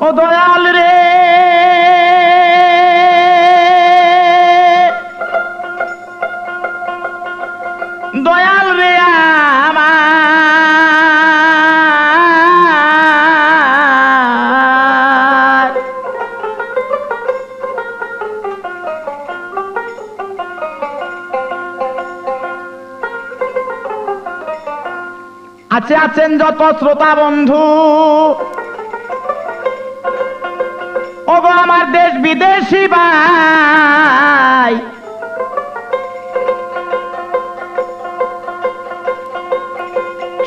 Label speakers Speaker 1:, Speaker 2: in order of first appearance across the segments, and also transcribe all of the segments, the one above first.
Speaker 1: ও দয়াল রে দয়াল রে আমার আছেন যত শ্রোতা বন্ধু ওগো আমার দেশ বিদেশি ভাই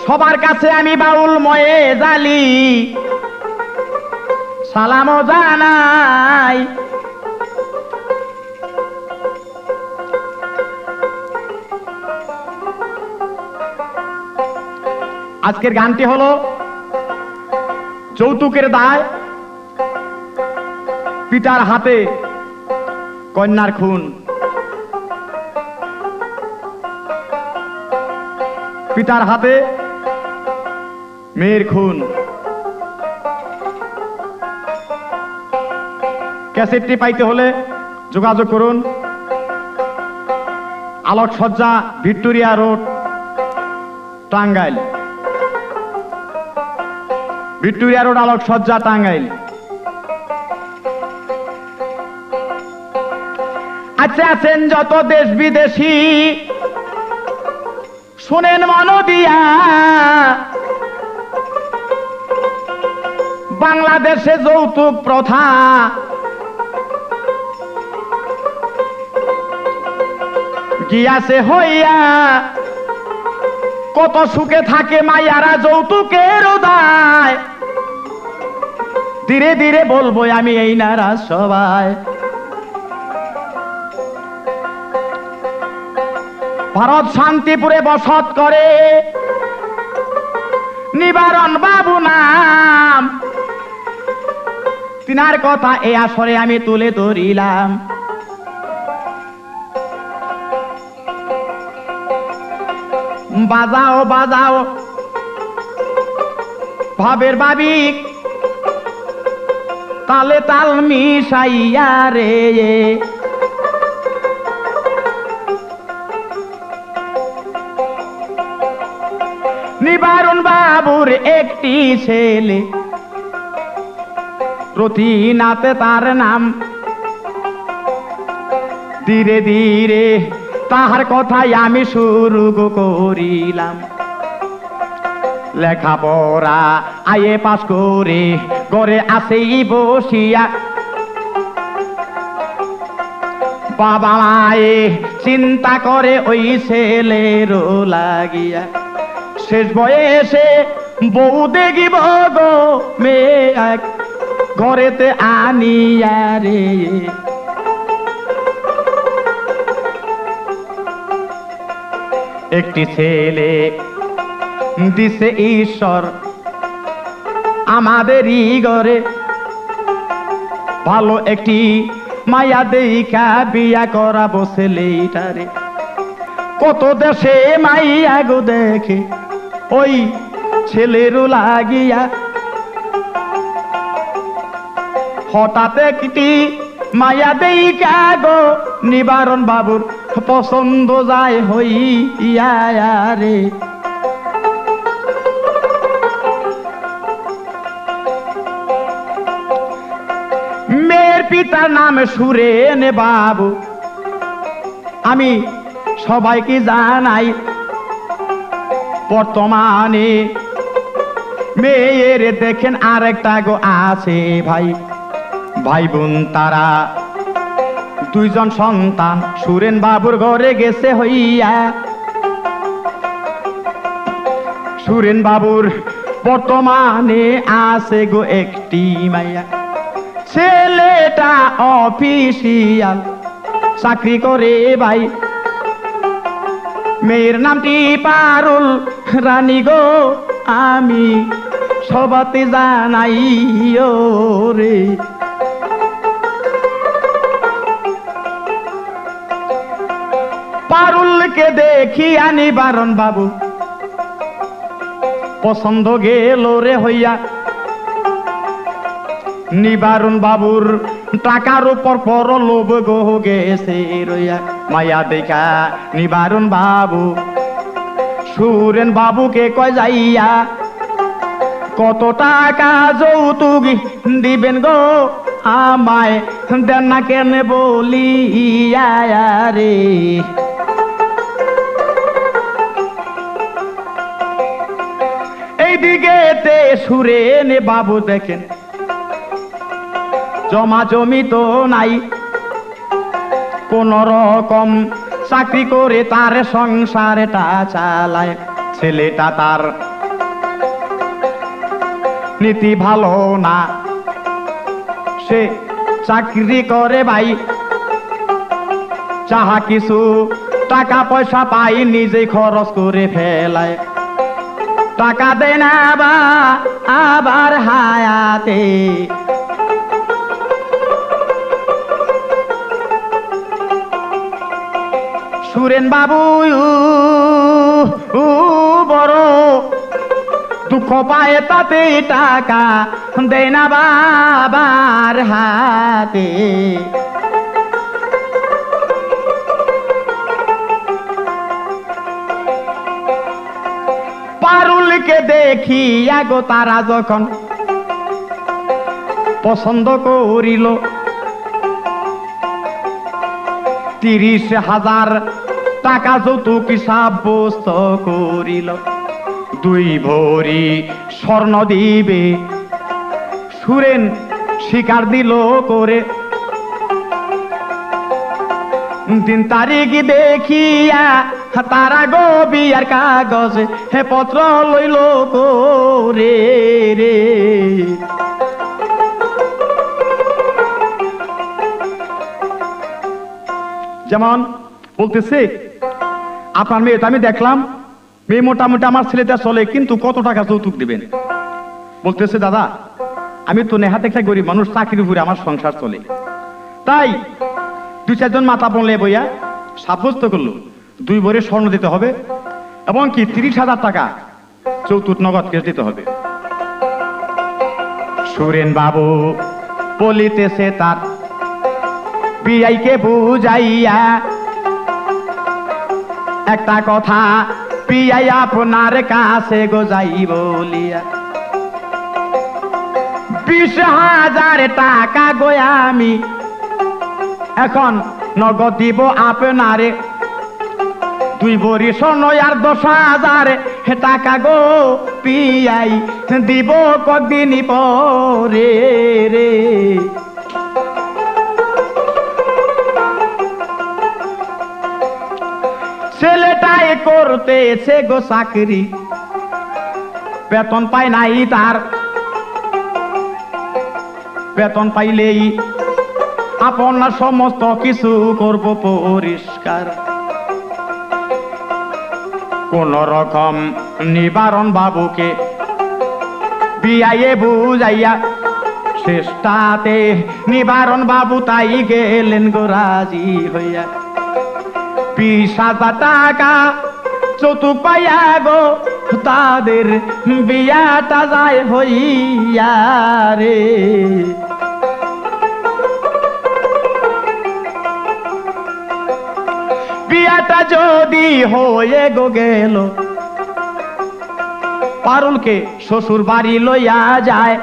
Speaker 1: সবার কাছে আমি বাউল ময়ে জালি সালামও জানাই। আজকের গানটি হলো যৌতুকের দায় পিতার হাতে কন্যার খুন। পিতার হাতে মেয়ের খুন। ক্যাসেটটি পাইতে হলে যোগাযোগ করুন আলোকসজ্জা Victoria road Tangail. Victoria road আলোকসজ্জা টাঙ্গাইল। আছেন যত দেশ বিদেশি শুনেন মন দিয়া বাংলাদেশে যৌতুক প্রথা গিয়াছে হইয়া কত সুখে থাকে মাইয়ারা যৌতুকের দায়। ধীরে ধীরে বলবো আমি এই নারা সবাই। ভারত শান্তিপুরে বসত করে নিবারণ বাবু নাম। তিনার কথা এই আসরে আমি তুলে ধরিলাম। বাজাও বাজাও ভাবের বাবিক তালে তাল মিশাইয়া রে। নিবারণ বাবুর একটি ছেলে রতিনাথ তার নাম। ধীরে ধীরে তাহার কথাই আমি শুরু করিলাম। লেখাপড়া আয়ে পাস করে ঘরে আসেই বসিয়া বাবা মায়ে চিন্তা করে ওই ছেলেরও লাগিয়া। শেষ বয়সে বউ দেখিব গো মেয়ে এক ঘরেতে আনিয়া রে। একটি ছেলে দিছে ঈশ্বর আমাদেরই ঘরে। ভালো একটি মায়া দেখা বিয়া করাবো ছেলেটারে। কত দেশে মাইয়া গো দেখে ওই ছেলেরও লাগিয়া। হঠাৎ একটি মায়া দেখা গো নিবারণ বাবুর পছন্দ যায় হইয়া রে। মেয়ের পিতার নাম সুরেন বাবু। আমি সবাইকে জানাই বর্তমানে মেয়ের দেখেন আরেকটা গো আছে ভাই। ভাই বোন তারা দুইজন সন্তান সুরেন বাবুর ঘরে গেছে হইয়া। সুরেন বাবুর বর্তমানে আছে গো একটি মাইয়া। ছেলেটা অফিসিয়াল চাকরি করে ভাই। মেয়ের নামটি পারুল রানী গো আমি সবাতে জানাই রে। পারুলকে দেখি নিবারণ বাবু পছন্দ গেল রে হইয়া। নিবারণ বাবুর টাকার উপর পর লোভ গো গেছে রইয়া মায়া দেখা নিবারণ বাবু সুরেন বাবুকে কয় যাইয়া কত টাকা যৌতুক দিবেন গো আমায় দেন না কেন বলিয়া রে এইদিকে সুরেন বাবু দেখেন জমা জমি তো নাই কোন রকম চাকরি করে তার সংসারটা চালায় ছেলেটা তার নীতি ভালো না সে চাকরি করে ভাই চাহা কিছু টাকা পয়সা পাই নিজে খরচ করে ফেলায় টাকা দেয় না আবার হায়াতে সুরেন বাবু বড় দুঃখ পায় তাতে টাকা দেয় না বাবার হাতে পারুলকে দেখি আগো তারা যখন পছন্দ করিল 30,000 টাকা যৌতুক সাব্যস্ত করিল 2 ভরি স্বর্ণ দিবে সুরেন স্বীকার দিল করে 3 তারিখ দেখিয়া তারা গো বিয়ার কাগজ হে পত্র লইল করে রে যেমন বলতেছে আপনার মেয়েটা আমি দেখলাম মেয়ে মোটামুটি আমার ছেলেটা চলে কিন্তু কত টাকা যৌতুক দিবেন বলতেছে দাদা আমি তো নেহাত একটা গরিব মানুষ চাকরির উপরে আমার সংসার চলে তাই 2-4 জন মাথা বললে বইয়া সাব্যস্ত করলো 2 ভরি স্বর্ণ দিতে হবে এবং কি 30,000 টাকা যৌতুক নগদ কেস দিতে হবে সুরেন বাবু বলিতেছে তার বিয়াইকে বুঝাইয়া একটা কথা পিয়াই আপনার কাছে গোজাই বলিয়া 20,000 টাকা গো আমি এখন নগদ দিব আপনারে 2 ভরি স্বর্ণ আর 10,000 টাকা গো পিয়াই দিব কদিন পরে রে ছেলেটাই করতেছে গো চাকরি বেতন পায় নাই তার বেতন পাইলেই আপনার সমস্ত কিছু করব পরিষ্কার কোন রকম নিবারণ বাবুকে বিয়াইয়ে বুঝাইয়া শেষটাতে নিবারণ বাবু তাই গেলেন গো রাজি হইয়া 20,000 টাকা যৌতুক পাইয়া গো তাদের বিয়াটা যায় হইয়া রে বিয়াটা যদি হয়ে গো গেল পারুলকে শ্বশুর বাড়ি লইয়া যায়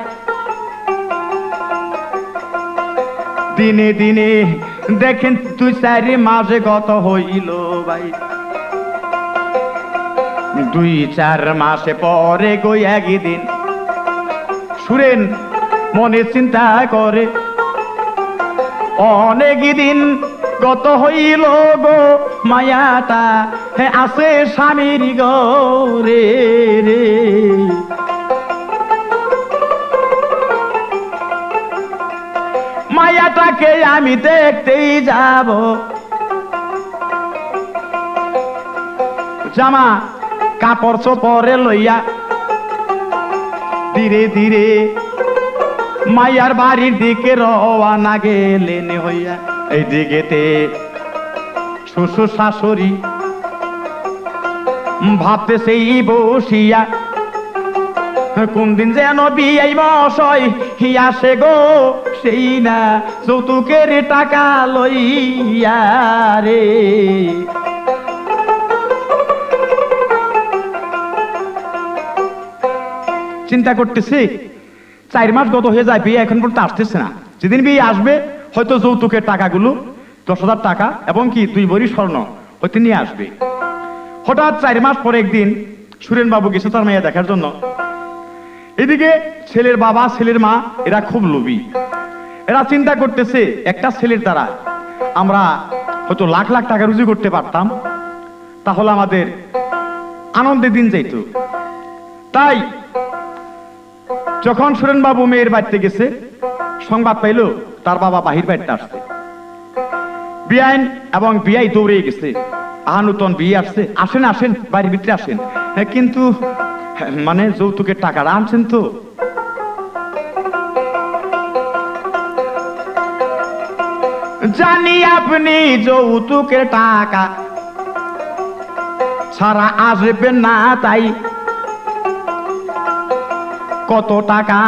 Speaker 1: দিনে দিনে দেখেন 2-4 মাস গত হইল ভাই 2-4 মাসে পরে গো একদিন সুরেন মনে চিন্তা করে অনেক দিন গত হইল গো মায়াটা হে আছে স্বামীর গরে রে মায়াটাকে আমি দেখতেই যাব জামা কাপড় চোপড়ে লইয়া ধীরে ধীরে মায়ার বাড়ির দিকে রওনা গেলেন হইয়া এই দিকেতে শ্বশুর শাশুড়ি ভাবতে সেই বসিয়া কোন দিন যেন বিয়াই মশাই আসে গো, সেই না যৌতুকের টাকা লইয়া রে। চিন্তা করতেছি 4 মাস গত হয়ে যায়, বিয়ে এখন পর্যন্ত আসতেছে না। যেদিন বিয়ে আসবে হয়তো যৌতুকের টাকাগুলো 10,000 টাকা এবং কি 2 ভরি স্বর্ণ হয়তো নিয়ে আসবে। হঠাৎ 4 মাস পরে একদিন সুরেন বাবু গেছে তার মেয়ে দেখার জন্য। এদিকে ছেলের বাবা ছেলের মা এরা খুব লোভী। এরা চিন্তা করতেছে একটা ছেলের দ্বারা আমরা হয়তো লাখ লাখ টাকা রুজি করতে পারতাম, তাহলে আমাদের আনন্দের দিন যাইত। তাই যখন সুরেন বাবু মেয়ের বাড়িতে গেছে, সংবাদ পাইল তার বাবা বাহির বাড়িতে আসছে। বিআইন এবং বিআই দৌড়ে গেছে, নতুন বিয়ে আসছে, আসেন আসেন বাড়ির ভিতরে আসেন। কিন্তু মানে যৌতুকের টাকাটা আনছেন তো? জানি আপনি যৌতুকের টাকা ছাড়া আসবেন না, তাই কত টাকা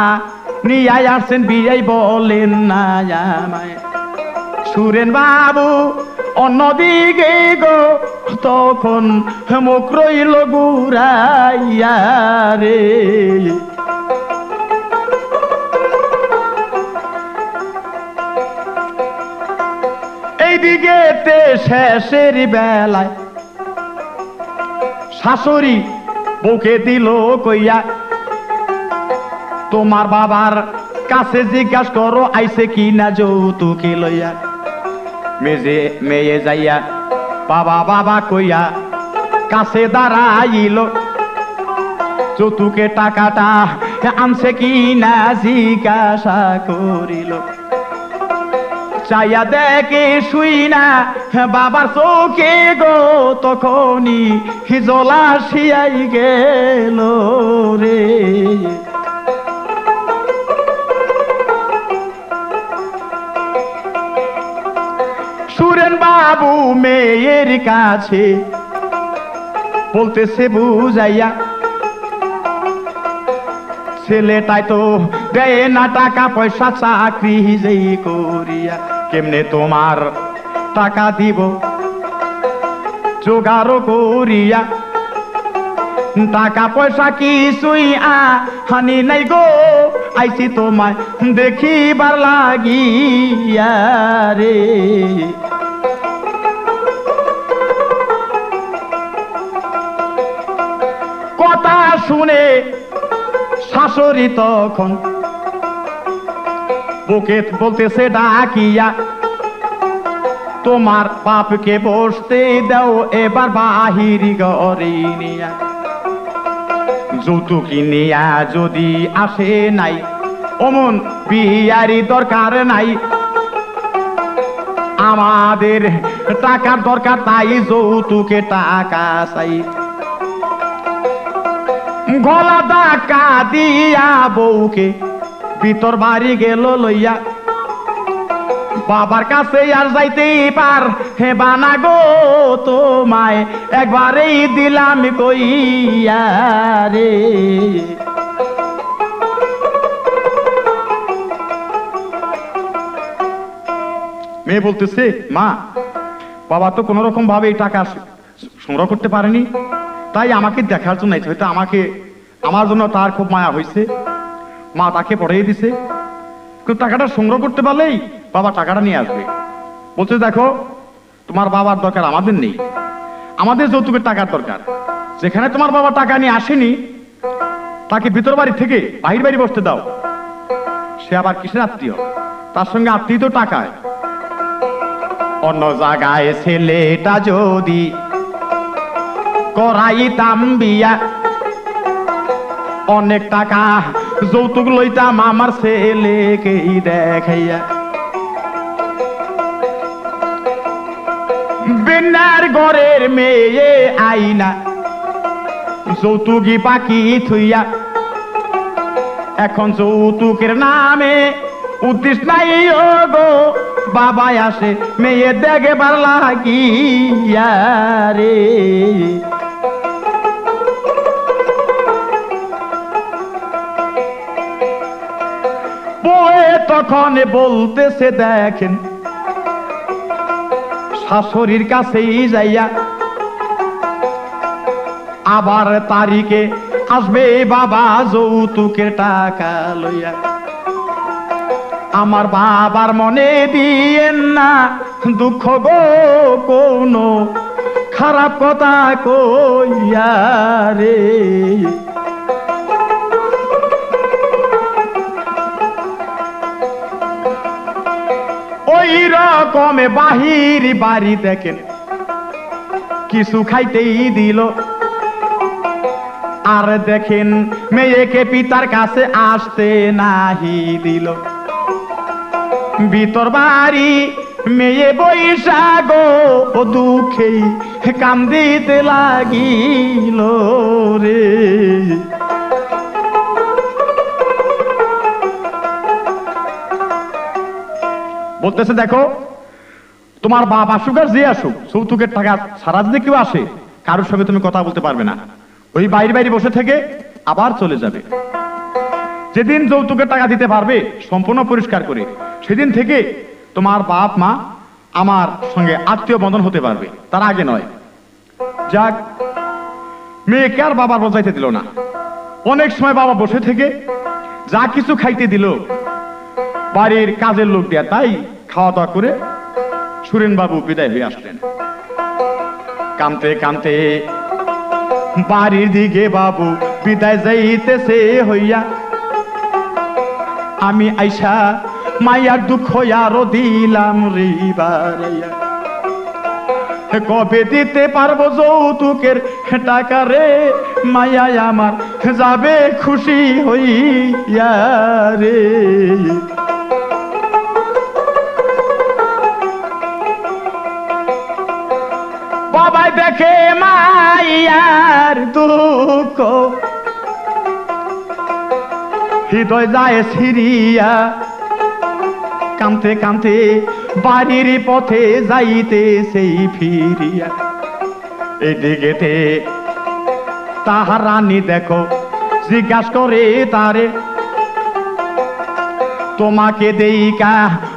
Speaker 1: নিয়ে আসছেন বিয়াই বলেন না আমায়। সুরেন বাবু অন্যদিকে গো তখন মুখ রইল গুরাইয়া রে। এইদিকে শেষের বেলায় শাশুড়ি বউকে দিল কইয়া, তোমার বাবার কাছে জিজ্ঞাসা করো আইছে কি না যৌতুকে লইয়া। মেয়ে যাইয়া বাবা বাবা কইয়া কাছে দাঁড়াইল, যৌতুকে টাকাটা আনছে কি না জিজ্ঞাসা করিল। চাইয়া দেখে শুই না বাবার চোখে গো তখনই জল আসিয়াই গেল রে। সুরেন বাবু মেয়ের কাছে বলতেছে বুঝাইয়া, ছেলেটাই তো দেয় না টাকা পয়সা, চাকরি যেই করিয়া কেমনে তোমার টাকা দিব জোগাড় করিয়া। টাকা পয়সা কিছুই হানি নাই গো, আইছি তোমায় দেখিবার লাগিয়া রে। কথা শুনে শাশুড়ি তখন বুকে বলতেছে ডাকিয়া, তোমার বাপকে বসতে দাও এবার বাহির ঘরে নিয়া। যৌতুকি নিয়া যদি আসে নাই অমন বিয়ারি দরকার নাই, আমাদের টাকার দরকার তাই যৌতুকে টাকা চাই। গলা ডাকা দিয়া বউকে ভিতর বাড়ি গেল লইয়া, বাবার কাছে আর যাইতেই পার হে বানা গো, তোমায় একবারেই দিলাম কইয়া রে। মেয়ে বলতেছে, মা বাবা তো কোন রকম ভাবে এই টাকা সংগ্রহ করতে পারেনি, তাই আমাকে দেখার জন্য হয়তো আমার জন্য তার খুব মায়া হয়েছে, মা তাকে পড়িয়ে দিছে। কিন্তু টাকাটা সংগ্রহ করতে পারলেই বাবা টাকাটা নিয়ে আসবে। বলছে দেখো তোমার বাবার দরকার আমাদের নেই, আমাদের যৌতুকের টাকার দরকার। যেখানে তোমার বাবা টাকা নিয়ে আসেনি তাকে ভিতর বাড়ি থেকে বাহির বাড়ি বসতে দাও। সে আবার কিসের আত্মীয়, তার সঙ্গে আত্মীয় তো টাকায়। অন্য জায়গায় ছেলেটা যদি করাইতাম বিয়া, অনেক টাকা যৌতুক লইতাম আমার ছেলেকেই দেখাইয়া। বেনার ঘরের মেয়ে আইনা যৌতুকি পাখি থুইয়া, এখন যৌতুকের নামে উদ্দেশ্য নাই ও গো, বাবা আসে মেয়ে দেখবার লাগিয়া রে। তখন বলতেছে দেখেন শাশুড়ির কাছেই যাইয়া আবার তারিখে আসবে বাবা যৌতুকের টাকা লইয়া। আমার বাবার মনে দিয়েন না দুঃখ গো কোনো খারাপ কথা কইয়া রে। ওই রকমে বাহির বাড়ি দেখেন কিছু খাইতেই দিল, আর দেখেন মেয়েকে পিতার কাছে আসতে নাহি দিল। ভিতর বাড়ি মেয়ে বৈশাখ দুঃখেই কান্দিতে লাগিল রে। বলতেছে দেখো তোমার বাপ আসুক আর যে আসুক, যৌতুকের টাকা সারা যদি কেউ আসে কারোর সঙ্গে তুমি কথা বলতে পারবে না, ওই বাইরে বাইরে বসে থেকে আবার চলে যাবে। যেদিন যৌতুকের টাকা দিতে পারবে সম্পূর্ণ পরিষ্কার করে, সেদিন থেকে তোমার বাপ মা আমার সঙ্গে আত্মীয় বন্ধন হতে পারবে, তার আগে নয়। যাক, মেয়েকে আর বাবার বোঝাইতে দিল না। অনেক সময় বাবা বসে থেকে যা কিছু খাইতে দিল বাড়ির কাজের লোক দেয়া, তাই খাওয়া দাওয়া করে সুরেন বাবু বিদায় হয়ে আসলেন। কাঁদতে কাঁদতে বাড়ির দিকে বাবু বিদায় যাইতেছে হইয়া, আমি আইসা মায়ার দুঃখ আরো দিলাম রে বাড়াইয়া। কবে দিতে পারবো যৌতুকের টাকা রে, মায়া আমার যাবে খুশি হইয়া রে। বাবাই দেখে মায়ার দুঃখ, হৃদয় যায় সিরিয়া। কাঁদতে কাঁদতে বাড়ির পথে যাইতে সেই ফিরিয়া। এদিকেতে তাহার রানী দেখো জিজ্ঞাসা করে তারে, তোমাকে দেইকা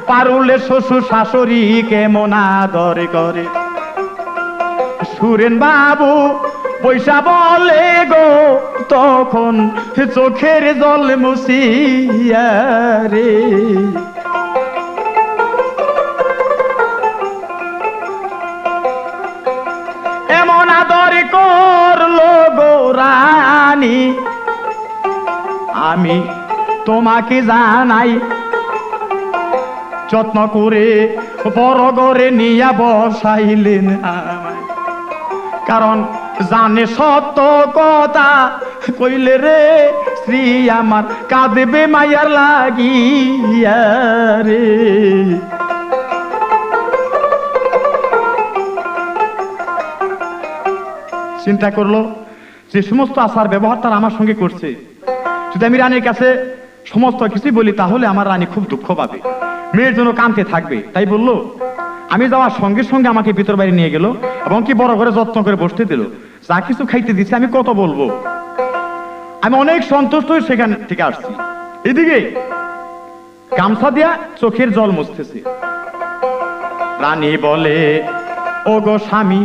Speaker 1: পারুলে শ্বশুর শাশুড়ি কেমন আদর করে। সুরেন বাবু পয়সা বলে গো তখন চোখের জল মুছিয়া রে। এমন আদর করলো গো রানী, আমি তোমাকে জানাই। যত্ন করে বড় ঘরে নিয়া বসাইলেন আমায়, কারণ জানে সত্য কথা কইলে রে শ্রী আমার কাঁদবে মায়ার লাগিয়া রে। চিন্তা করলো যে সমস্ত আচার ব্যবহার তার আমার সঙ্গে করছে, যদি আমি রানীর কাছে সমস্ত কিছু বলি তাহলে আমার রানী খুব দুঃখ পাবে, মেয়ের জন্য কাঁদতে থাকবে। তাই বললো, আমি যাওয়ার সঙ্গে সঙ্গে আমাকে ভিতর বাড়ি নিয়ে গেল এবং কি বড় করে যত্ন করে বসতে দিল। যা কিছু খাইতে দিচ্ছে আমি কত বলবো, আমি অনেক সন্তুষ্ট হয়ে সেখান থেকে আসছি। এদিকে গামছা দিয়া চোখের জল মুছতেছে। রানী বলে, ও গো স্বামী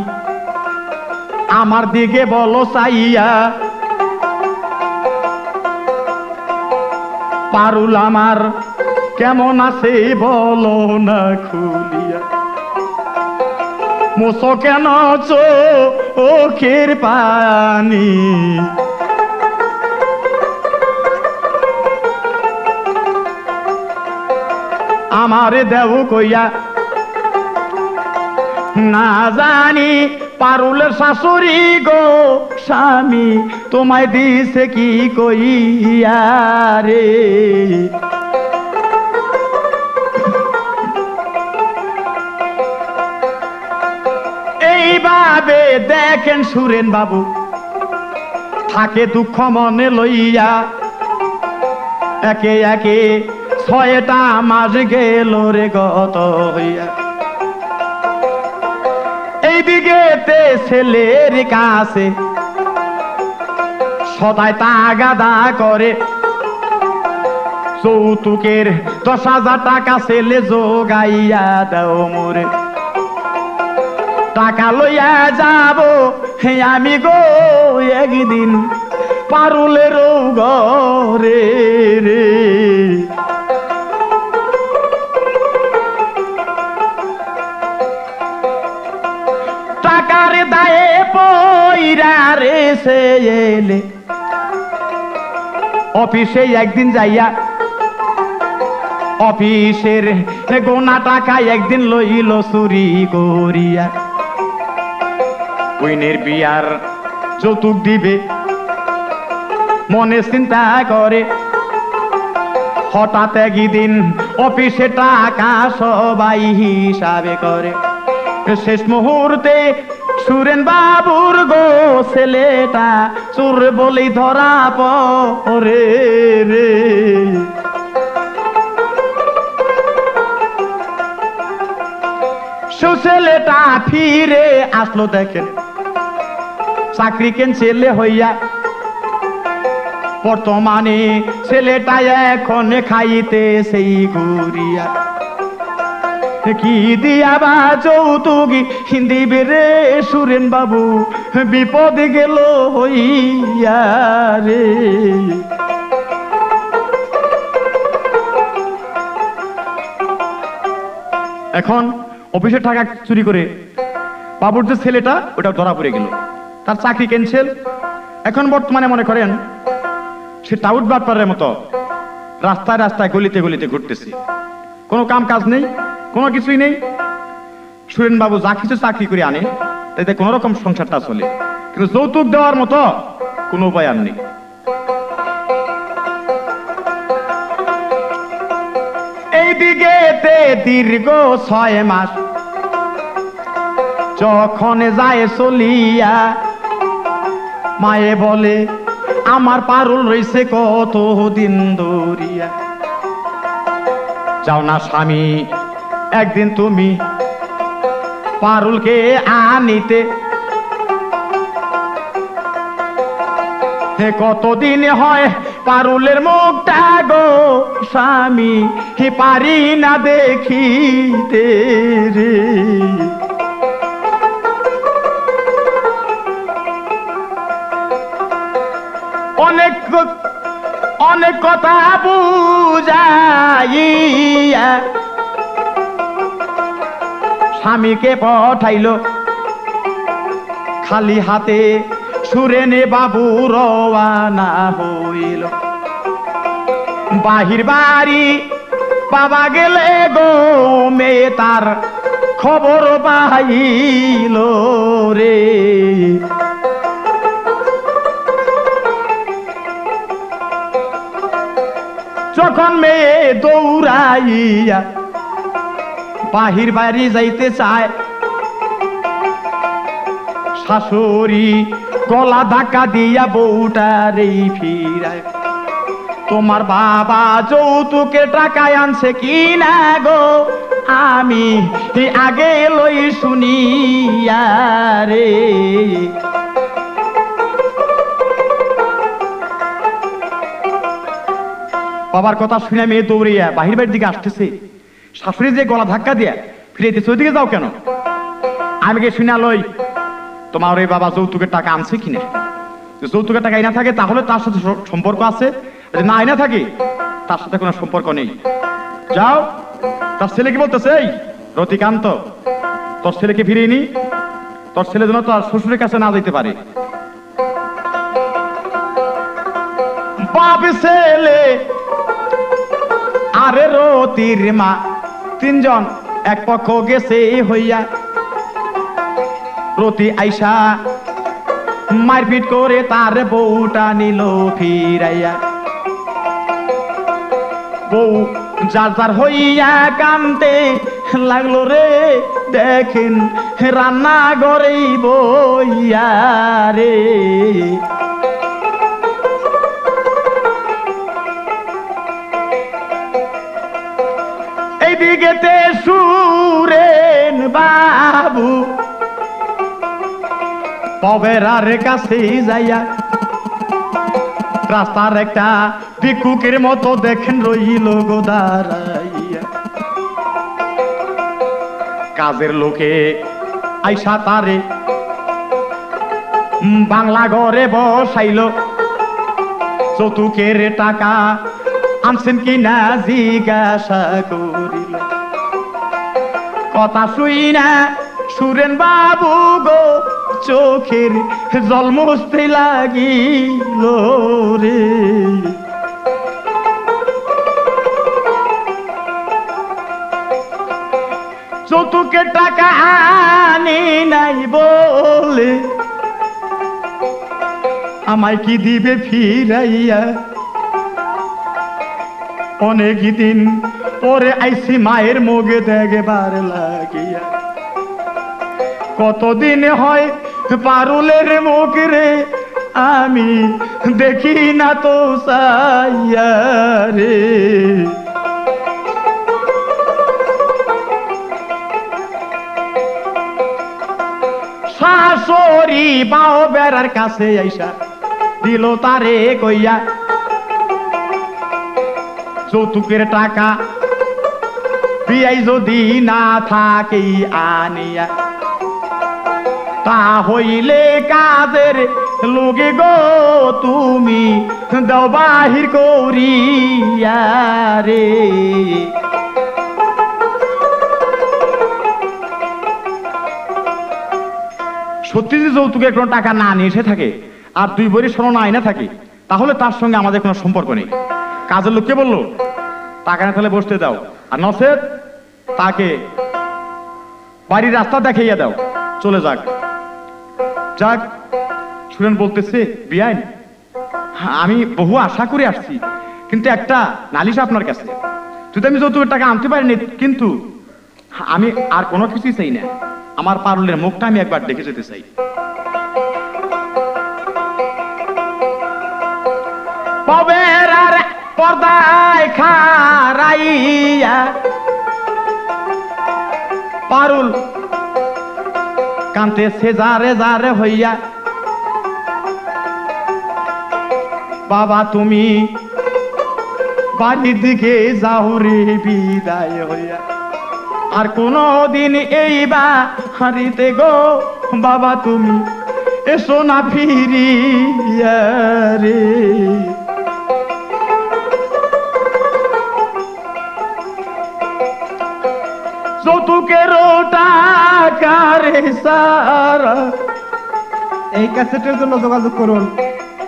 Speaker 1: আমার দিকে বলো চাইয়া, পারুল আমার কেমন আছে বলো না খুলিয়া। মোছো কেন চোখের পানি, আমারে দেও কইয়া। না জানি পারুলের শাশুড়ি গো স্বামী তোমায় দিছে কি কইয়া রে। এইভাবে দেখেন সুরেন বাবু থাকে দুঃখ মনে লইয়া। একে একে 6টা মাস গেল রে গত হইয়া। এইদিকে ছেলের কাছে সদাই তাগাদা করে, যৌতুকের 10,000 টাকা ছেলে জোগাইয়া দাও মোরে, টাকা লইয়া যাব হে আমি গো একদিন পারুলের ঘরে রে। টাকার দায়ে পইরা রে সে এলে অফিসে একদিন যাইয়া, অফিসের গোনা টাকা একদিন লইল চুরি করিয়া। কুইনের বিয়ার যৌতুক দিবে মনে চিন্তা করে, হঠাৎ একদিন অফিসে টাকা সবাই হিসাবে করে। শেষ মুহূর্তে সুরেন বাবুর গো ছেলেটা চোর বলেই ধরা পড়ে রে। ছেলেটা ফিরে আসলো, দেখেন চাকরি কেন ছেলে হইয়া। বর্তমানে ছেলেটা এখন খাইতে সেই ঘুরিয়া। কি দিয়া বা যৌতুক দিবে রে সুরেন বাবু, বিপদ গেল হইয়া রে। এখন অফিসের টাকা চুরি করে বাবুর যে ছেলেটা ওটা ধরা পড়ে গেল, তার চাকরি ক্যান্সেল। এখন বর্তমানে মনে করেন সে টাউট বাটপারের মতো রাস্তায় রাস্তায় গলিতে গলিতে ঘুরতেছে, কোনো কাম কাজ নেই, কোনো কিছুই নেই। সুরেন বাবু যা কিছু চাকরি করে আনে তাতে কোন রকম সংসারটা চলে, কিন্তু যৌতুক দেওয়ার মতো কোনো উপায় আর নেই। এইদিকে দীর্ঘ 6 মাস যখন যায় চলিয়া, মায়ে বলে আমার পারুল রইছে কত দিন ধরিয়া। যাও না স্বামী একদিন তুমি পারুলকে আনিতে, হে কতদিন হয় পারুলের মুখটা গো স্বামী পারি না দেখিতে রে। অনেক অনেক কথা বুঝাইয়া স্বামীকে পাঠাইল, খালি হাতে সুরেনে বাবু রওয়ানা হইল। বাহির বাড়ি বাবা গেলে গো মেয়ে তার খবর পাইল রে। যখন মেয়ে দৌড়াইয়া বাহির বাড়ি যাইতে চায়, শাশুড়ি গলা ধাক্কা দিয়া বউটারে ফিরায়। তোমার বাবা যৌতুকে টাকায় আনছে কি না গো, আমি আগে লই শুনিয়া রে। বাবার কথা শুনে মেয়ে দৌড়িয়া বাহির বাড়ির দিকে আসতেছে, শাশুড়ি যে গলা ধাক্কা দিয়া ফিরেতেছে ওইদিকে যাও কেন, আমি কে শুনা লই তোমার ওই বাবা যৌতুকের টাকা আনছে কিনা। যৌতুকের টাকা আইনা থাকে তাহলে তার সাথে সম্পর্ক আছে, না আইনা থাকে তার সাথে কোনো সম্পর্ক নেই। যাও, তার ছেলে কি বলতেছে, এই রতিকান্ত তোর ছেলেকে ফিরিয়ে নি, তোর ছেলে যেন তোর শ্বশুরের কাছে না যেতে পারে। বাপ ছেলে আরে রতির মা তিনজন এক পক্ষ গেছে হইয়া। রতি আইসা মারপিট করে তার বউটা নিল ফিরাইয়া। বউ যার যার হইয়া কানতে লাগলো রে, দেখেন রান্না ঘরেই বইয়া রে। এইদিকেতে সুরেন বাবু পবেরার কাছে যাইয়া রাস্তার একটা ভিক্ষুকের মতো দেখেন রইল গো দাঁড়াইয়া। কাজের লোকে আইসা তারে বাংলা ঘরে বসাইল, যৌতুকের টাকা আনছেন কিনা জিজ্ঞাসা করিল। কথা শুই না সুরেন বাবু গো চোখের জল মুছতে লাগিল রে। যৌতুকের টাকা আনি নাই বলে আমায় কি দিবে ফিরাইয়া। অনেক দিন পরে আইসি মায়ের মুখে দেখবার লাগিয়া। কতদিন হয় পারুলের মুখ রে আমি দেখি না তো চাইয়া রে। শাশুড়ি বাও বেড়ার কাছে আইসা দিল তারে কইয়া, যৌতুকের টাকা বিয়াই যদি না থাকে আনিয়া, তা হইলে কাজের লোকে গো তুমি দাও বাহির করিয়া রে। সত্যি যে যৌতুকের কোনো টাকা না নিয়ে এসে থাকে আর 2 ভরি স্বর্ণ না আইনা থাকে, তাহলে তার সঙ্গে আমাদের কোনো সম্পর্ক নেই। কাজের লোককে বললো টাকা না তাহলে বসতে দাও, আর নসেদ তাকে বাড়ির রাস্তা দেখাইয়া দাও, চলে যাক। যাক, সুরেন বলতেছে বিয়াইন আমি বহু আশা করে আসছি, কিন্তু একটা নালিশ আপনার কাছে। যদি আমি যৌতুকের টাকা আনতে পারিনি, কিন্তু আমি আর কোনো কিছুই চাই না, আমার পারুলের মুখটা আমি একবার দেখে যেতে চাই। পর্দায় খারাইয়া পারুল কান্তেছে যারে যারে হইয়া, বাবা তুমি বাড়ির দিকে যাও রে বিদায় হইয়া। আর কোনো দিন এই বাড়িতে গো বাবা তুমি এসো না ফিরিয়া রে। যৌতুকের টাকা রে সারা।
Speaker 2: এই ক্যাসেটের জন্য যোগাযোগ করুন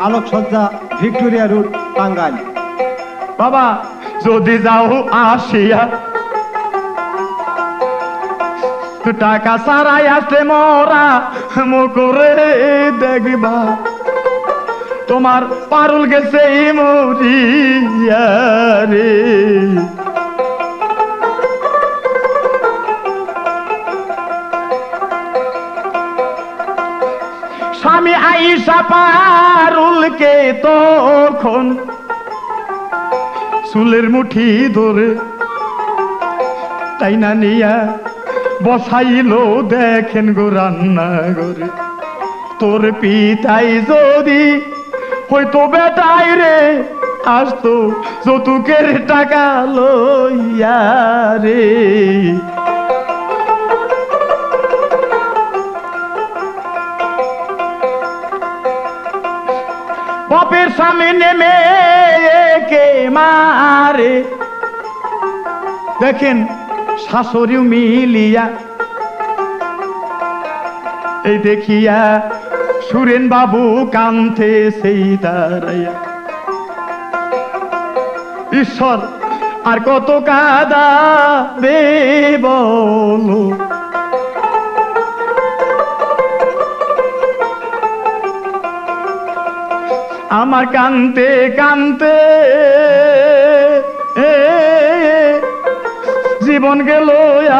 Speaker 2: আলোকসজ্জা, ভিক্টোরিয়া রোড, টাঙ্গাইল।
Speaker 1: বাবা যদি যাও আসিয়া টাকা সারাই আসতে মরা মুখরে দেখবা, তোমার পারুল গেছে মরিয়া রে। স্বামী আইসা পারুলকে তখন চুলের মুঠি ধরে তাই না নিয়া বসাইল দেখেন গো রান্না করে। তোর পিতাই যদি হয়তো বেটাই রে আসতো যৌতুকের টাকা লইয়া রে। বাপের সামনে মেয়েকে মারে দেখেন শাশুড়িও মিলিয়া, এই দেখিয়া সুরেন বাবু কান্তে সেই দাঁড়াইয়া। ঈশ্বর আর কত কাঁদাবে বলো, আমার কান্তে কান্তে জীবন গেল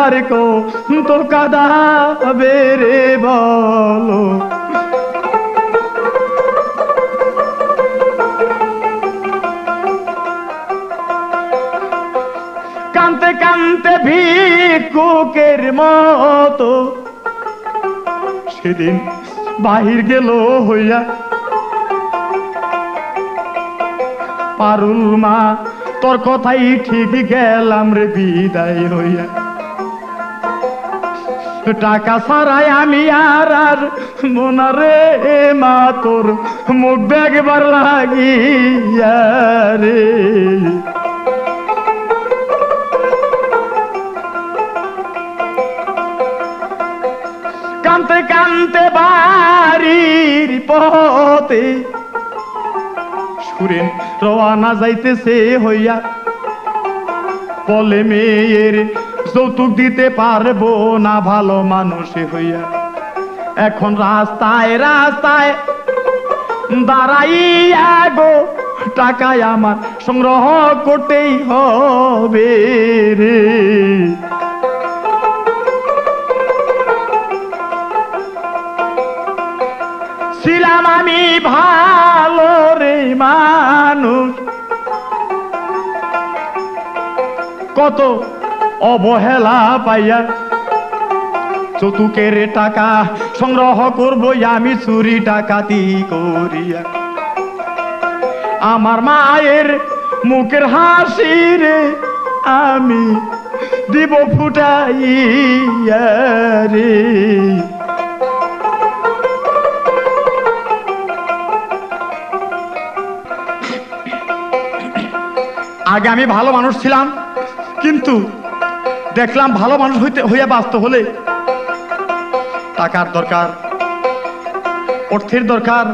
Speaker 1: আর কত কাঁদাবে রে বলো। কান্তে কান্তে ভিক্ষুকের মতো সেদিন বাহির গেল হইয়া, পারুল মা তোর কথাই ঠিক গেলাম রে বিদায় হইয়া টাকা ছাড়াই আমি আর মনারে মা তোর মুখ দেখবার লাগিয়া রে কানতে কানতে বাড়ির পথে সুরেন রওয়ানা যাইতেছে হইয়া বলে মেয়ের যৌতুক দিতে পারবো না ভালো মানুষে হইয়া এখন রাস্তায় রাস্তায় দাঁড়াইয়া গো টাকায় আমার সংগ্রহ করতেই হবে রে ছিলাম আমি ভালো রে মানুষ কত অবহেলা পাইয়া যৌতুকের টাকা সংগ্রহ করব আমি চুরি ডাকাতি করিয়া আমার মায়ের মুখের হাসি রে আমি দিব ফুটাইয়া রে আগে আমি ভালো মানুষ ছিলাম কিন্তু দেখলাম ভালো মানুষ হইয়া বাঁচতে হলে টাকার দরকার অর্থের দরকার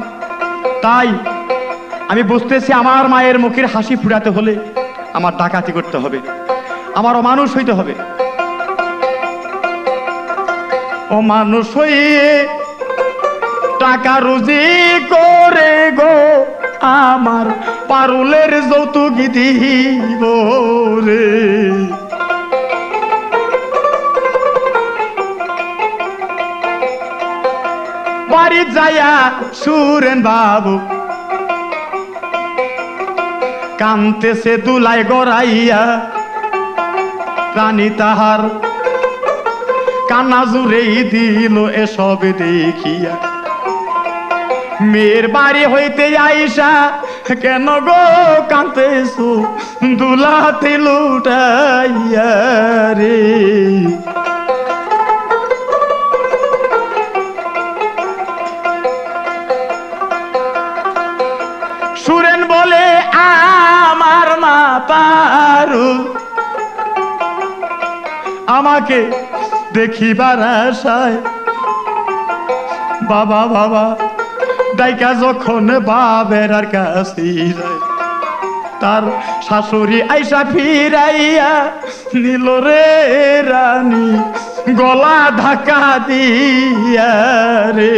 Speaker 1: তাই আমি বুঝতেছি আমার মায়ের মুখের হাসি ফুটাতে হলে আমার ডাকাতি করতে হবে আমারও মানুষ হইতে হবে ও মানুষ হইয়ে টাকা রুজি করে গো আমার পারুলের যৌতুক দিব রে বাড়ি যায়া সুরেন বাবু কানতেছে দুলাই গড়াইয়া প্রাণী তাহার কান্না জুড়েই দিল এসব দেখিয়া মেয়ের বাড়ি হইতে আইসা কেন গো কাঁদতেছো দুলাতে লুটাইয়া রে সুরেন বলে আমার মা পারু আমাকে দেখিবার আশায় বাবা বাবা ডাইকা যখন বাবের আর কাছে যায় তার শাশুড়ি আইসা ফিরাইয়া নিল রে রানী গলা ধাক্কা দিয়া রে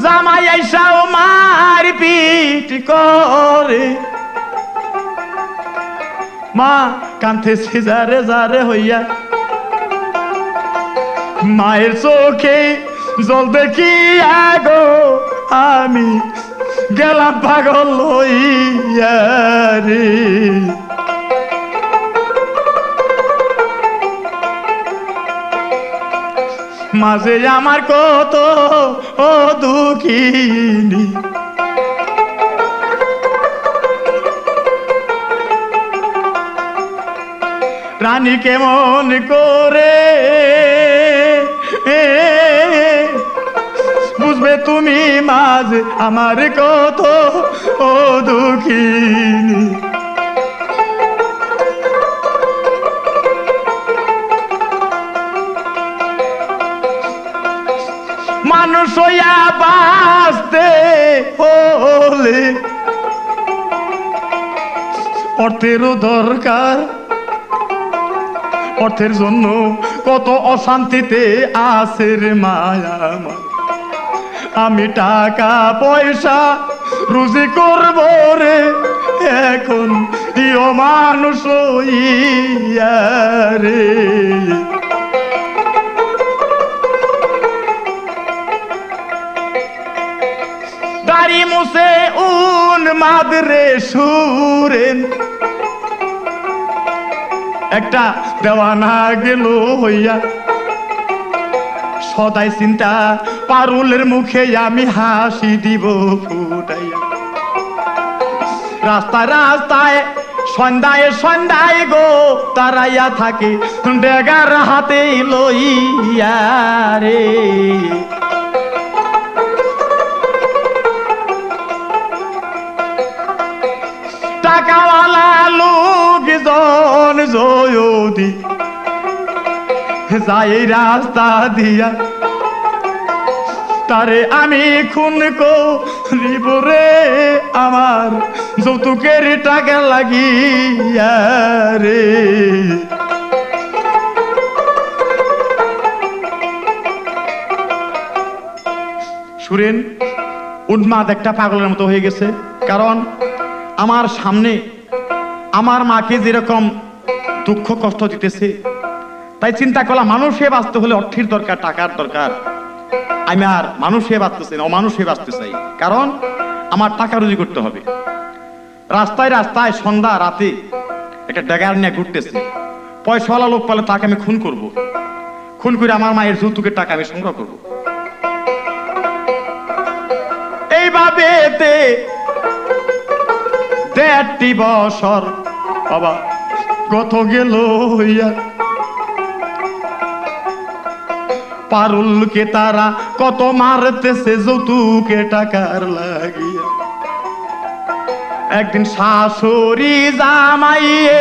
Speaker 1: জামাই আইসাও মার পিট করে মা কাঁদতেছে যারে যারে হইয়া মায়ের চোখে জল দেখিয়া গো আমি গেলাম পাগল হইয়া রে মাঝে আমার কত ও দুঃখিনী রানী কেমন করে বুঝবে তুমি মাঝে আমার কত ও দুঃখিনী মানুষ হইয়া বাঁচতে হলে অর্থেরও দরকার অর্থের জন্য কত অশান্তিতে আছে রে মায়া আমি টাকা পয়সা রুজি করব রে এখন দিও মানুষ হইয়া রে দাড়ি মুছে উন মাদরে সুরেন একটা দেওয়ানা গেল হইয়া সদাই চিন্তা পারুলের মুখে আমি হাসি দিব ফুটাইয়া। রাস্তায় রাস্তায় সন্ধ্যায় সন্ধ্যায় গো তারাইয়া থাকে ডেগার হাতে লইয়া রে। টাকাওয়ালা লোকজন যদি যায় রাস্তা দিয়া তারে আমি খুন করিব রে আমার যৌতুকের টাকা লাগিয়া রে। সুরেন উন্মাদ একটা পাগলের মতো হয়ে গেছে, কারণ আমার সামনে আমার মাকে যেরকম দুঃখ কষ্ট দিতেছে, তাই চিন্তা করলাম মানুষ হয়ে বাঁচতে হলে অর্থের দরকার, টাকার দরকার। আমি আর মানুষ হয়ে বাঁচতে চাই না, অমানুষ হয়ে বাঁচতে চাই, কারণ আমার টাকা রুজি করতে হবে। রাস্তায় রাস্তায় সন্ধ্যা রাতে একটা ড্যাগার নিয়ে ঘুরতেছে, পয়সাওয়ালা লোক পালে তাকে আমি খুন করব, খুন করে আমার মায়ের যৌতুকের টাকা আমি সংগ্রহ করব। এইভাবে দেড়টি বছর বাবা কত গেল হইয়া। পারুলকে তারা কত মারতেছে যৌতুকে টাকার লাগিয়া। একদিন শাশুড়ি জামাইয়ে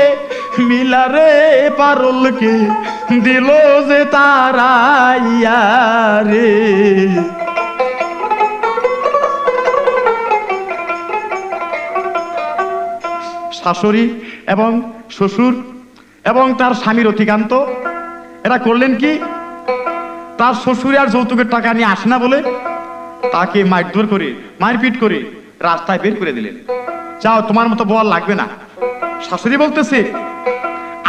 Speaker 1: মিলারে পারুলকে দিল যে তারাইয়া রে। শাশুড়ি এবং শ্বশুর এবং তার স্বামীর অতিকান্ত এরা করলেন কি, তার শ্বশুর আর যৌতুকের টাকা নিয়ে আসে না বলে তাকে মারধর করে মারপিট করে রাস্তায় বের করে দিলেন। যাও, তোমার মতো বল লাগবে না। শাশুড়ি বলতেছে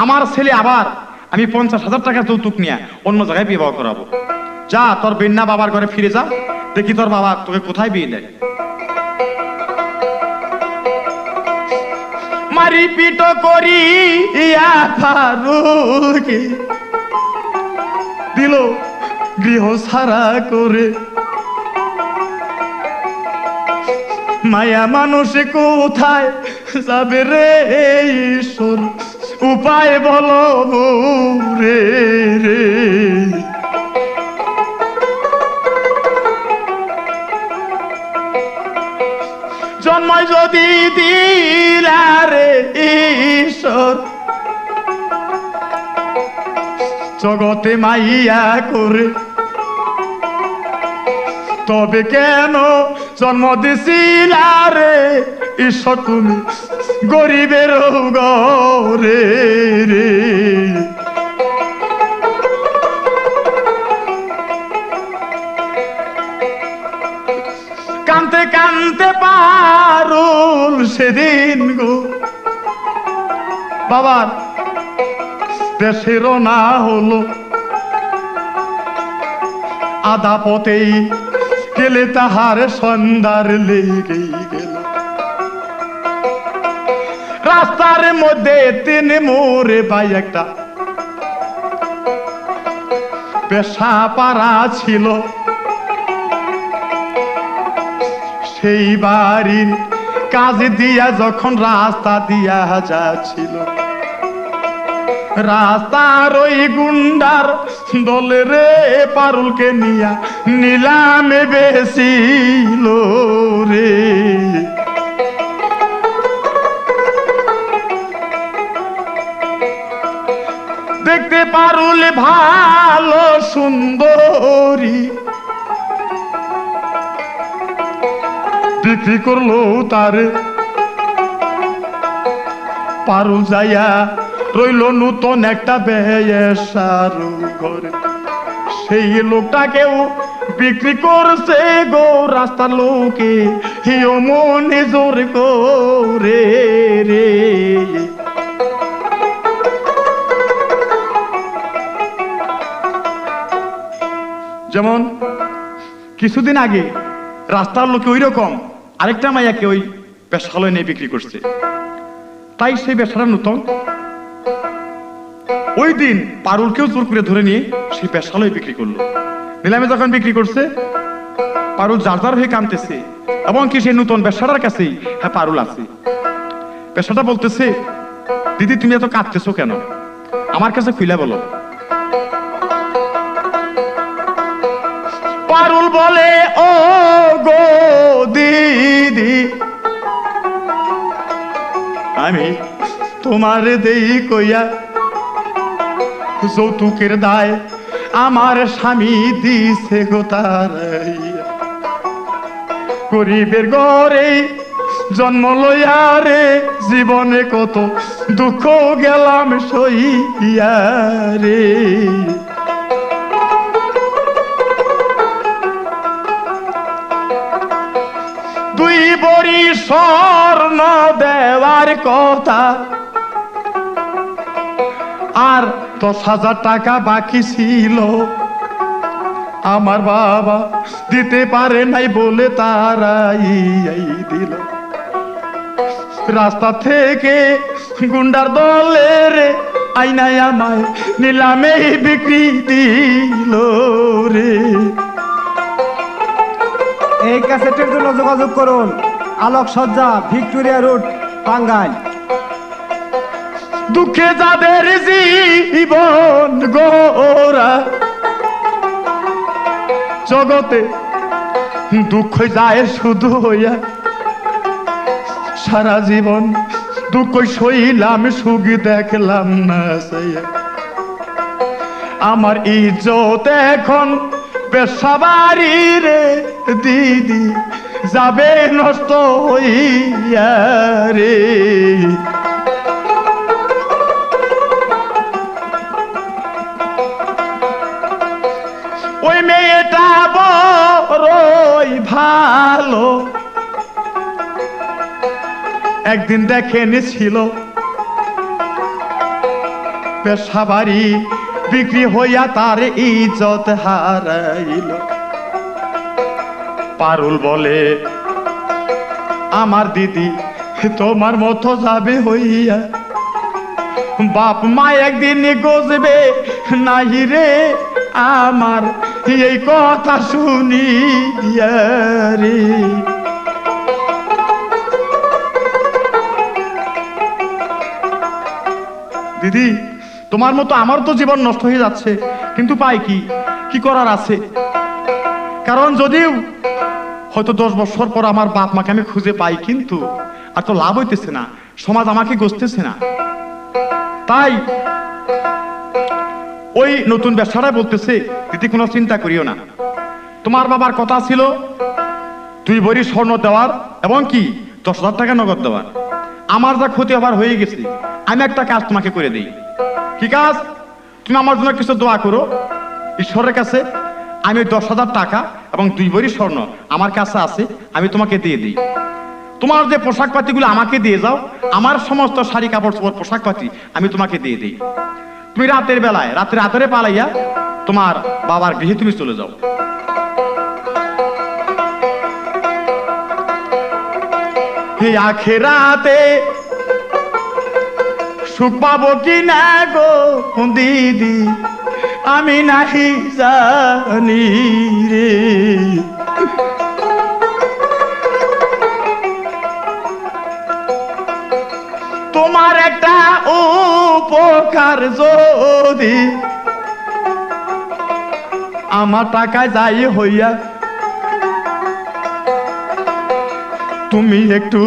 Speaker 1: আমার ছেলে আবার আমি 50,000 টাকা যৌতুক নিয়ে অন্য জায়গায় বিবাহ করাবো। যা, তোর বেন্না বাবার ঘরে ফিরে যা, দেখি তোর বাবা তোকে কোথায় বিয়ে দেয়। মারিপিট করি দিল গৃহ ছাড়া করে। মায়া মানুষে কোথায় যাবে রে ঈশ্বর, উপায় বলো রে রে। জন্মায় যদি দিলারে ঈশ্বর জগতে মাইয়া করে, তবে কেন জন্ম দিছিলারে ঈশ্বর তুমি গরিবের ঘরে রে। কানতে কানতে পারুল সেদিন গো বাবার দেশে রওনা হলো। আধা পথেই গেলে তাহার সন্ধ্যার লেগেই গেল। রাস্তার মধ্যে তিনি মোরে ভাই একটা পেশা পাড়া ছিল, সেই বাড়ির কাজ দিয়া যখন রাস্তা দিয়া যাচ্ছিল, রাস্তার ওই গুন্ডার দলে রে পারুলকে নিয়া নিলামে বেশিল রে। দেখতে পারুল ভালো সুন্দরী, বিক্রি করলো তারে। পারুল যাইয়া রইল নূতন একটা বেয়েসার ঘরে। সেই লোকটাকেও বিক্রি করছে গো রাস্তার লোকে, হিও মনে জোর করে রে। যেমন কিছুদিন আগে রাস্তার লোকে ওই রকম আরেকটা মাইয়াকে ওই বেশ্যালয় নিয়ে বিক্রি করছে, তাই সেই বেশ্যাটা নূতন। ওই দিন পারুলকেও জোর করে ধরে নিয়ে সেই বেশ্যালয় বিক্রি করলো। নিলামে যখন বিক্রি করছে পারুল যার যার হয়ে কাঁদতেছে এবং কি সেই নতুন বেশ্যাটার কাছেই হ্যাঁ পারুল আছে। বেশ্যাটা বলতেছে, দিদি তুমি এত কাঁদতেছো কেন, আমার কাছে খুলে বলো। পারুল বলে, ও গো দিদি, আমি তোমার দেই কইয়া যৌতুকের দায় আমার স্বামী দিছে গো তারাইয়া। গরিবের ঘরে জন্ম লইয়া রে জীবনে কত দুঃখ গেলাম সইয়া রে। দুই বড়ি স্বর্ণ দেওয়ার কথা আর 10,000 টাকা বাকি ছিল, আমার বাবা দিতে পারে নাই বলে তারাই দিল। রাস্তা থেকে গুন্ডার দলের আইনাই আমায় নিলামে বিক্রি দিল রে।
Speaker 2: এই ক্যাসেটের জন্য যোগাযোগ করুন আলোকসজ্জা, ভিক্টোরিয়া রোড, টাঙ্গাইল।
Speaker 1: দুঃখে যাদের জীবন গোরা জগতে দুঃখ যায় শুধু হইয়া, সারা জীবন দুঃখ সইলাম সুখ দেখলাম না সাইয়া। আমার ইজ্জত এখন বেশাবাড়ি রে দিদি যাবে নষ্ট হইয়া রে। ওই মেয়েটা বড়ই ভালো, একদিন দেখে নিছিল পেশাবাড়ি বিক্রি হইয়া তার ইজ্জত হারাইল। পারুল বলে, আমার দিদি তোমার মতো যাবে হইয়া, বাপ মা একদিন গজবে নাই রে আমার এই কথা শুনি রে। দিদি তোমার মতো আমার তো জীবন নষ্ট হয়ে যাচ্ছে, কিন্তু পাই কি, কি করার আছে? কারণ যদিও হয়তো 10 বছর পর আমার বাপ মাকে আমি খুঁজে পাই, কিন্তু আর তো লাভ হইতেছে না, সমাজ আমাকে গছতেছে না। তাই ওই নতুন ব্যবসাটা বলতেছে, দিদি কোনো চিন্তা করিও না, তোমার বাবার কথা ছিল 2 ভরি স্বর্ণ দেওয়ার এবং কি 10,000 টাকা নগদ দেওয়ার। আমার যা ক্ষতি হবার হয়ে গেছে, আমি একটা কাজ তোমাকে করে দিই। কি কাজ? তুমি আমার জন্য কিছু দোয়া করো ঈশ্বরের কাছে, আমি 10,000 টাকা এবং 2 ভরি স্বর্ণ আমার কাছে আছে, আমি তোমাকে দিয়ে দিই। তোমার যে পোশাক পাতিগুলো আমাকে দিয়ে যাও, আমার সমস্ত শাড়ি কাপড় চোপড় পোশাক পাতি আমি তোমাকে দিয়ে দিই। তুমি রাতের বেলায় রাতের আধারে পালাইয়া তোমার বাবার গৃহে তুমি চলে যাও। এই আখেরাতে সুখ পাবো কি না গো দিদি আমি নাহি জানি রে। তোমার একটা উপকার যদি আমার টাকা যাই হইয়া, তুমি একটু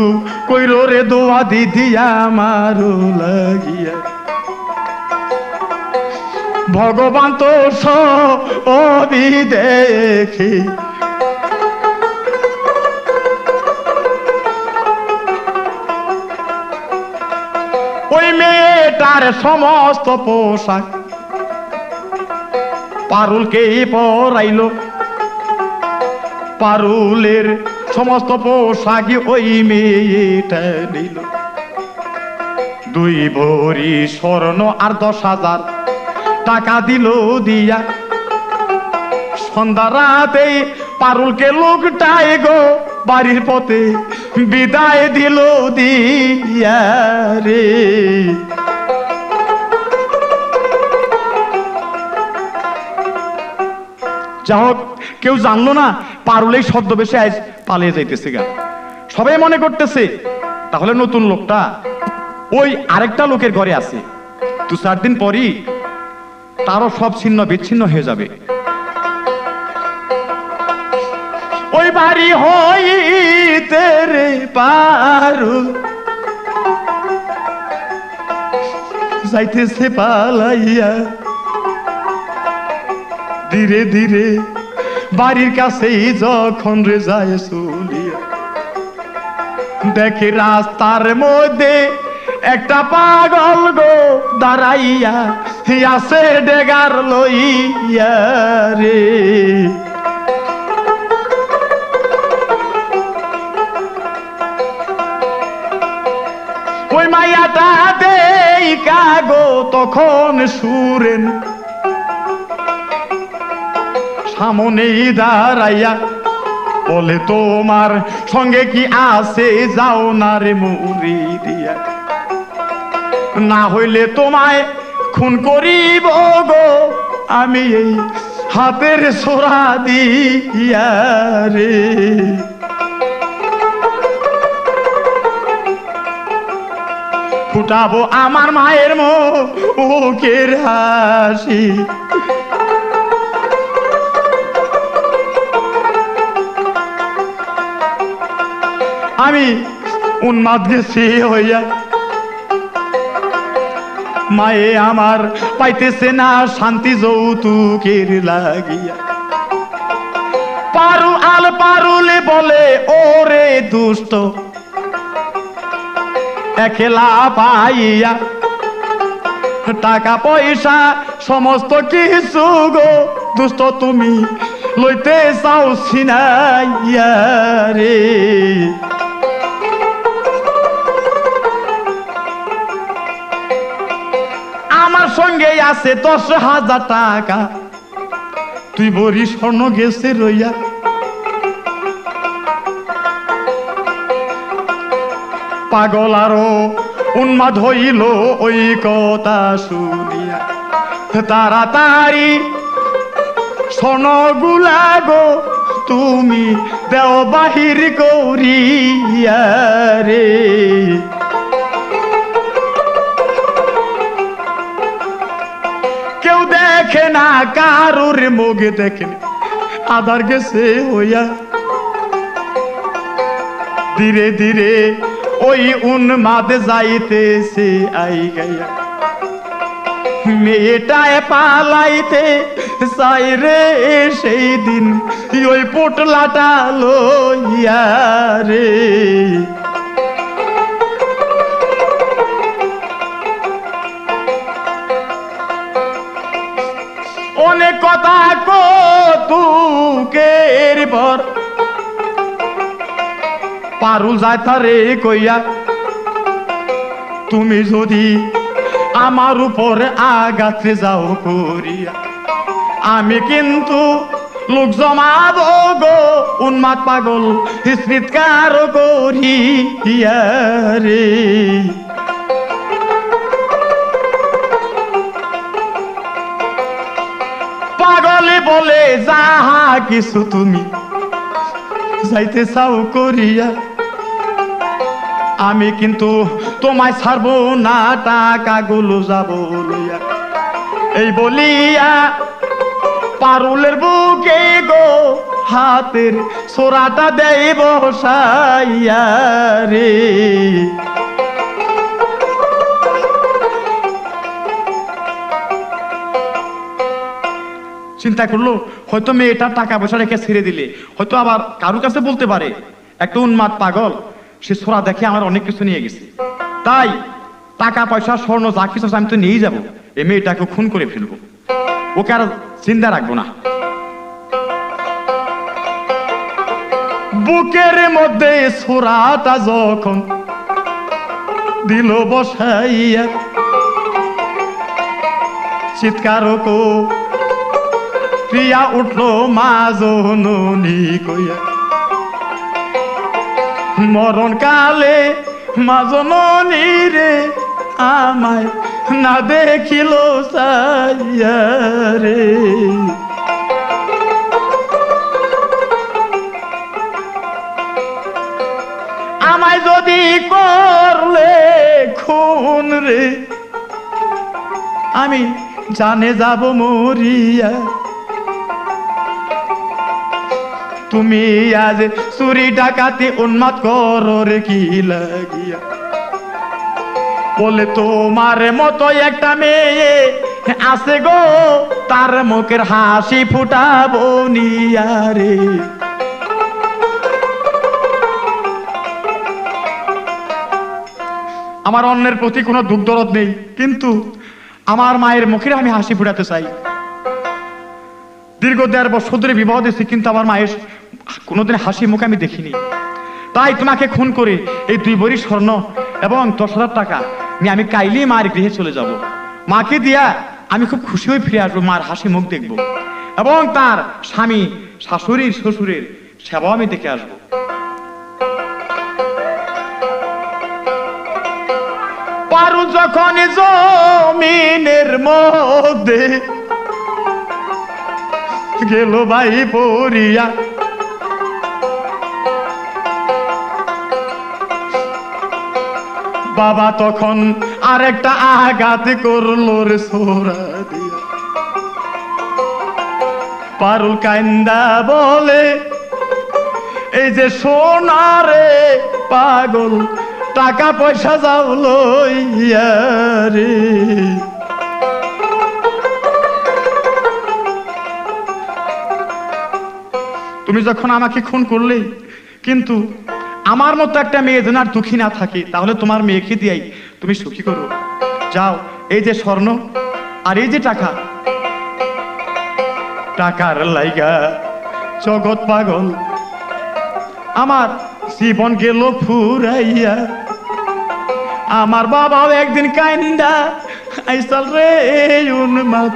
Speaker 1: কইরো রে দোয়া দিদি আমার লাগিয়া। ভগবান তো সবই দেখি, ওই মেয়েটার সমস্ত পোশাক পারুলকে পরাইল, পারুলের সমস্ত পোশাক ওই মেয়েটা নিল। 2 ভরি স্বর্ণ আর 10,000 টাকা দিল দিয়া, সন্ধ্যা রাতে পারুলকে লোকটাই গো বাড়ির পথে বিদায় দিল দিয়া রে। যা হোক কেউ জানলো না পারুলেই ছদ্মবেশে আজ পালিয়ে যাইতেছে গা। সবাই মনে করতেছে তাহলে নতুন লোকটা ওই আরেকটা লোকের ঘরে আছে, 2-4 দিন পরই তারও সব ছিন্ন বিচ্ছিন্ন হয়ে যাবে। ওই বাড়ি হইতে রে পারুল যাইতেছে পালাইয়া, ধীরে ধীরে বাড়ির কাছেই যখন রে যায় চলিয়া, দেখে রাস্তার মধ্যে একটা পাগল গো দাঁড়াইয়া আছে ডেগার লইয়া রে। ওই মাইয়াটা দেই কাগো তখন সুরেন সামনেই দাঁড়াইয়া বলে, তোমার সঙ্গে কি আছে যাও না রে মুড়ি দিয়া, না হইলে তোমায় খুন করিব গো আমি এই হাতের ছোরা দিয়া রে। ফুটাবো আমার মায়ের মুখের হাসি, আমি উন্মাদ গেছি হইয়া, মায়ে আমার পাইতেছে না শান্তি যৌতুকের লাগিয়া। পারুলে বলে, ওরে দুষ্ট একলা পাইয়া টাকা পয়সা সমস্ত কিছু গো দুষ্ট তুমি লইতে চাও ছিনাইয়া রে। আমার সঙ্গে আছে 10,000 টাকা, তুই বড়ি স্বর্ণ গেছে রইয়া, পাগল আরো উন্মাদ হইল ওই কথা শুনিয়া, তাড়াতাড়ি স্বর্ণগুলা গো তুমি দেও বাহির করিয়া রে। কেউ দেখে না কারুর মুখ দেখে আধার গেছে হইয়া, ধীরে ধীরে ওই উন্মাদ যাইতেছে আই গাইয়া, মেয়েটায় পালাইতে চাই রে সেই দিন ওই পোটলাটা লইয়া রে। অনেক কথা কৌতুকের পর পারুল যায় তারে কইয়া, তুমি যদি আমার উপর আঘাতে যাও করিয়া, আমি কিন্তু লোক জমাবো গো উন্মাদ পাগল চিৎকার করিয়া রে। পাগলে বলে, যাহা কিছু তুমি যাইতে চাও করিয়া, আমি কিন্তু তোমায় ছাড়বো না, টাকাগুলো যাবো লইয়া। এই বলিয়া পারুলের বুকে গো হাতের ছোরাটা দেয় বসাইয়া রে। চিন্তা করলো হয়তো মেয়েটা টাকা পয়সা রেখে ছেড়ে দিলে হয়তো আবার কারুর কাছে বলতে পারে একটা উন্মাদ পাগল সে ছোরা দেখে আমার অনেক কিছু নিয়ে গেছে, তাই টাকা পয়সা স্বর্ণ যা কিছু আমি তো নিয়েই যাবো, এই মেয়েটাকে খুন করে ফেলবো, ওকে আর চিন্তা রাখবো না। বুকের মধ্যে ছোরাটা যখন দিল বসাইয়া, চিৎকার কো প্রিয়া উঠলো মা জননী কইয়া, মরণ কালে মা জননী রে আমায় না দেখিল চাইয়া রে। আমি জানে যাব মরিয়া। তুমি আজ চুরি ডাকাতি উন্মাদ করো রে কি লাগিয়া। বলে তোমার মতো একটা মেয়ে আছে গো, তার মুখের হাসি ফুটাবো নিয়া রে। আমার অন্যের প্রতি কোনো দুঃখ দরদ নেই, কিন্তু আমার মায়ের মুখের আমি হাসি ফুটাতে চাই। দীর্ঘ 1.5 বছর ধরে বিবাহ দিয়েছি, কিন্তু আমার মায়ের কোনোদিন হাসি মুখ আমি দেখিনি। তাই তোমাকে খুন করে এই 2 ভরি স্বর্ণ এবং 10,000 টাকা নিয়ে আমি কাইলি মায়ের গৃহে চলে যাব। মাকে দিয়া আমি খুব খুশি হয়ে ফিরে আসবো, মার হাসি মুখ দেখবো এবং তার স্বামী শাশুড়ির শ্বশুরের সেবাও আমি দেখে আসবো। পারু যখন জমিনের মধ্যে গেল ভাই পড়িয়া, বাবা তখন আরেকটা আঘাত করলো রে সোরা দিয়া। পারুল কান্দা বলে এই যে সোনারে পাগল, টাকা পয়সা যাও লইয়া রে। তুমি যখন আমাকে খুন করলে, কিন্তু আমার মতো একটা মেয়ে যেন আর দুঃখী না থাকে, তাহলে তোমার মেয়েকে দিয়াই তুমি সুখী করো। যাও, এই যে স্বর্ণ আর এই যে টাকা, টাকার লাইগা জগৎ পাগল, আমার জীবন গেল ফুরাইয়া। আমার বাবাও একদিন কাইন্দা আইসাল রে উন্মাদ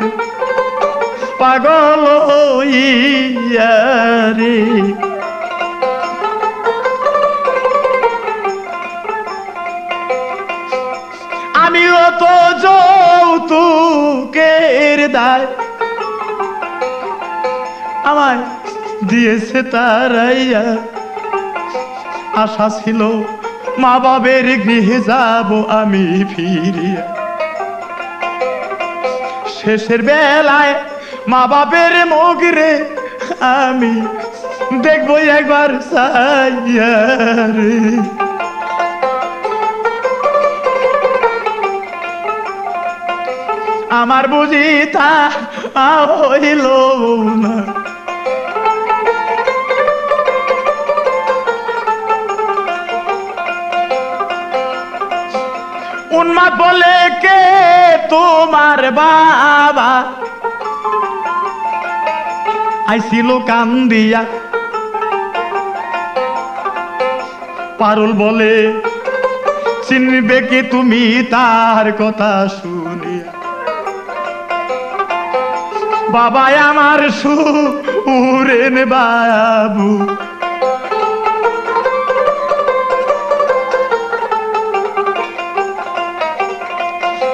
Speaker 1: পাগল হইয়া রে। আমিও তো যৌতুকের দায় আমায় দিয়েছে তারাইয়া। আশা ছিল মা বাবের গৃহে যাব আমি ফিরিয়া, শেষের বেলায় মা বাবের মুখ রে আমি দেখবো একবার চাইয়া রে। আমার বুঝি তা হইল না, উন্মাদ বলে কে তোমার বাবা আইছিল কান্দিয়া। পারুল বলে চিনবে কি তুমি তার কথা শুনিয়া। বাবা আমার সুরেন বাবু,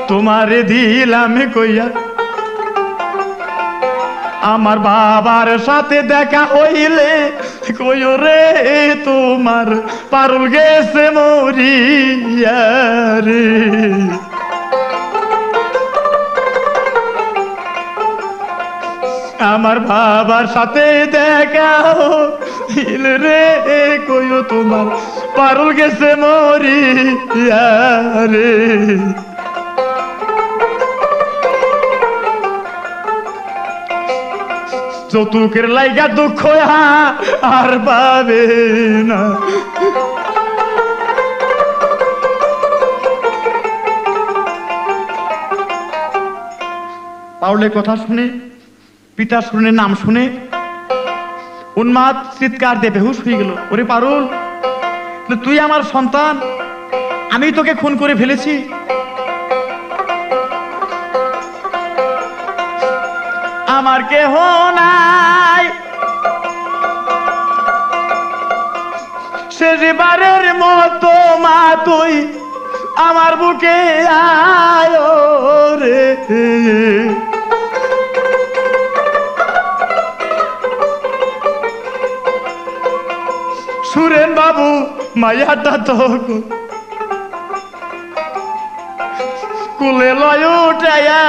Speaker 1: তোমারে দিলাম কইয়া, আমার বাবার সাথে দেখা হইলে কইও রে তোমার পারুল গেছে মরিয়া রে। আমার বাবার সাথে দেখা হইলে রে কইও তোমার পারুল গেছে মরিয়া রে। যৌতুকের লাইগা দুঃখ আর পাবে না। পারুলের কথা শুনে, পিতা শুনে, নাম শুনে উন্মাদ চিৎকার দিয়ে বেহুশ হয়ে গেল। ওরে পারুল, তুই আমার সন্তান, আমি তোকে খুন করে ফেলেছি। আমার কেহ নাই, শেষবারের মতো মা তুই আমার বুকে আয় রে। সুরেন বাবু মায়াটা তো কুলে লয় উঠাইয়া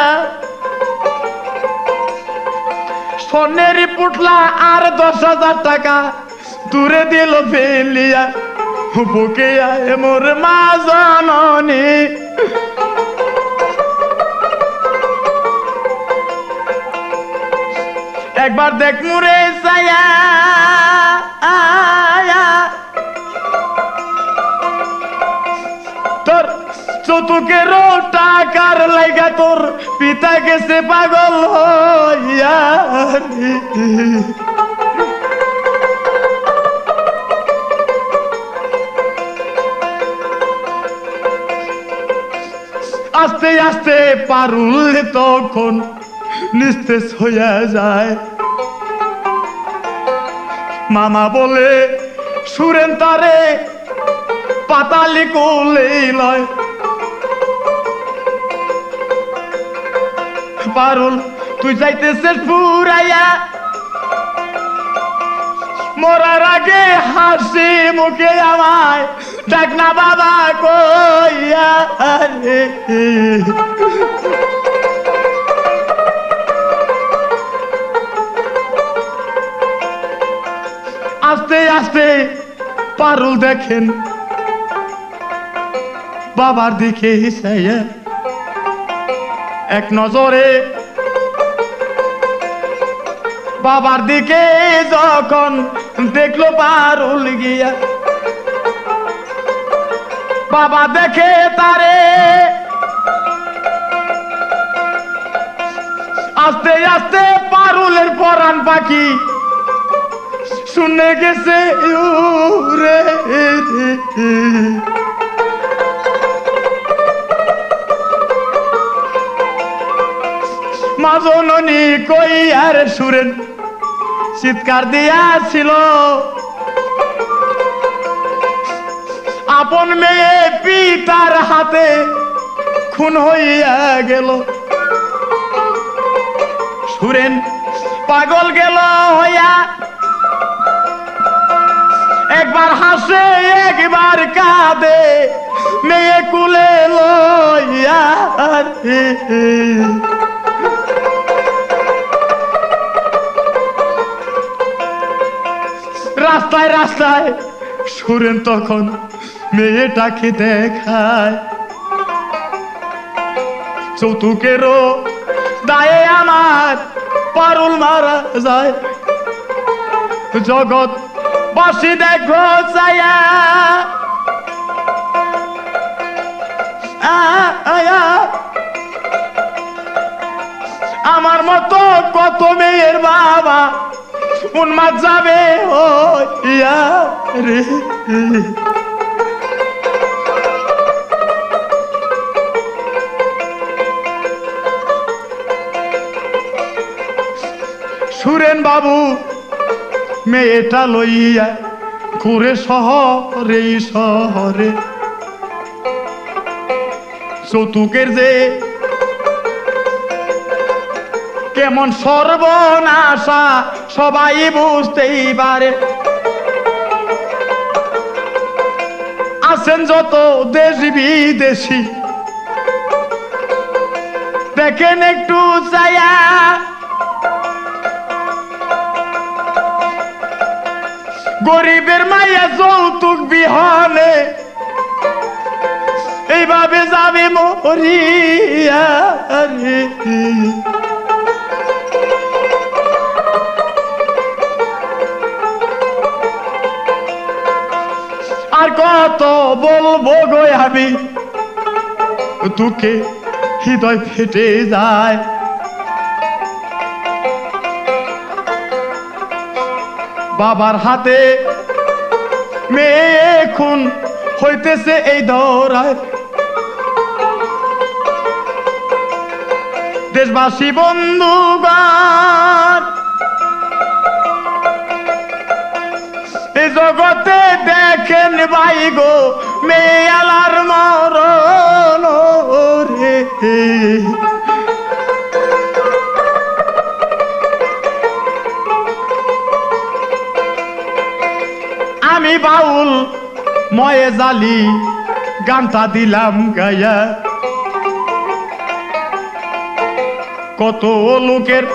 Speaker 1: সোনের পুটলা আর 10,000 টাকা দূরে দিল ফেলিয়া বুকে আয় মোর মা জননী একবার দেখ মুরে ছায়া তোর চতুকের টাকার লাইগা তোর পিতা গেছে পাগল হইয়া আস্তে আস্তে পারুল তখন নিস্তেজ হইয়া যায় মামা বলে সুরেন তারে পাতালি কোলে লয় পারুল তুই যাইতেছিস ফুরাইয়া মরার আগে হাসি মুখে আমায় ডাক না বাবা কইয়া রে আস্তে আস্তে পারুল দেখেন বাবার দিকে হিসাইয়া এক নজরে বাবার দিকে যখন দেখলো পারুল গিয়া বাবা দেখে তারে আস্তে আস্তে পারুলের পরাণ পাখি শুনে গেছে রে মা জননী কই আর সুরেন চিৎকার দিয়াছিল আপন মেয়ে পিতার হাতে খুন হইয়া গেল সুরেন পাগল গেল হইয়া একবার হাসে একবার কাঁদে মেয়ে কুলে লইয়া রাস্তায় রাস্তায় সুরেন তখন মেয়েটাকে দেখায় যৌতুকেরও দায়ে আমার পারুল মারা যায় জগৎ বাসি দেখো ছায়া আমার মতো কত মেয়ের বাবা উন্মাদ যাবে ও ইয়া রে সুরেন বাবু মেয়েটা লইয়া ঘুরে শহরে শহরে যৌতুকের যে কেমন সর্বনাশা সবাই বুঝতেই পারে আছেন যত দেশ বিদেশি দেখেন একটু চায়া গরিবের মাইয়া যৌতুক বিহনে এইভাবে যাবে মরিয়া রে আর কত বলবো গো আমি তোকে হৃদয় ফেটে যায় বাবার হাতে মেয়ে খুন হইতেছে এই দৌড়ায় দেশবাসী বন্ধুগণ এই জগতে দেখেন ভাই গো মেয়ে আলার মরণ রে আমি বাউল ময়ে জালি গানটা দিলাম গায়া কত লোকের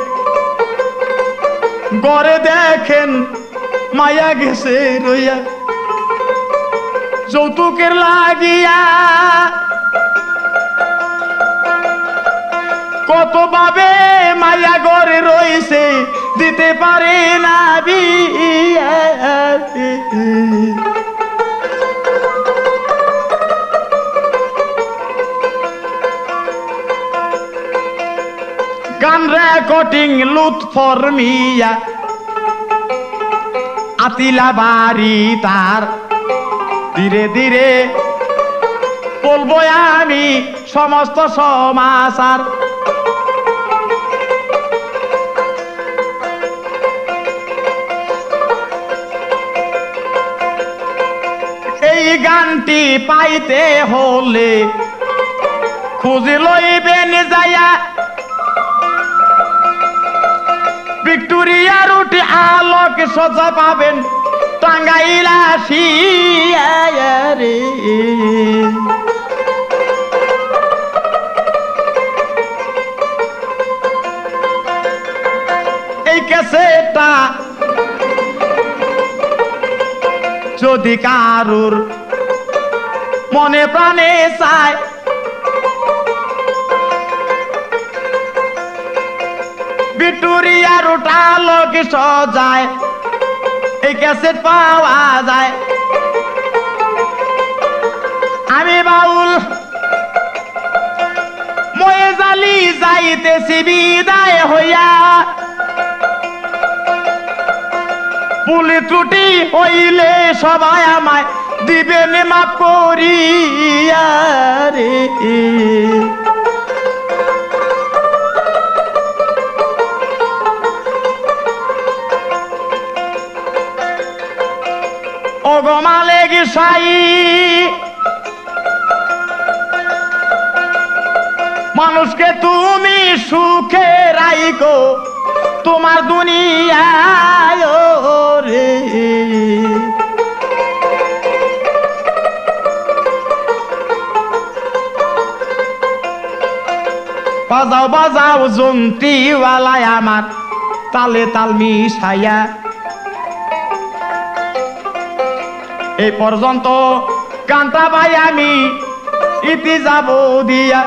Speaker 1: গড়ে দেখেন মায়া গেছে রইয়া যৌতুকের লাগিয়া কত ভাবে মায়া গড়ে রইছে দিতে পারে না বিয়া গান রেকর্ডিং লুৎফর মিয়া আতিলা বাড়ি তার ধীরে ধীরে বলবো আমি সমস্ত সমাচার এই গানটি পাইতে হলে খুঁজে লইবেন যাইয়া ভিক্টোরিয়া রুটে আলোক সজা পাবেন টাঙ্গাইলা রে এই ক্যাসেটটা যদি কারুর মনে প্রাণে চায় ভিক্টোরিয়া রুট আলোক সজায় এই ক্যাসেট পাওয়া যায় আমি বাউল ময়ে জালি যাইতেছি বিদায় হইয়া ভুল ত্রুটি হইলে সবাই আমায় দিবেন মাফ করিয়া রে ওগমালে গিসাই মানুষকে তুমি সুখে রাইকো তোমার দুনিয়ায় রে বাজাও বাজাও জন্তিওয়ালায় আমার তালে তাল মিশাইয়া এই পর্যন্ত গানটা ভাই আমি ইতি যাব দিয়া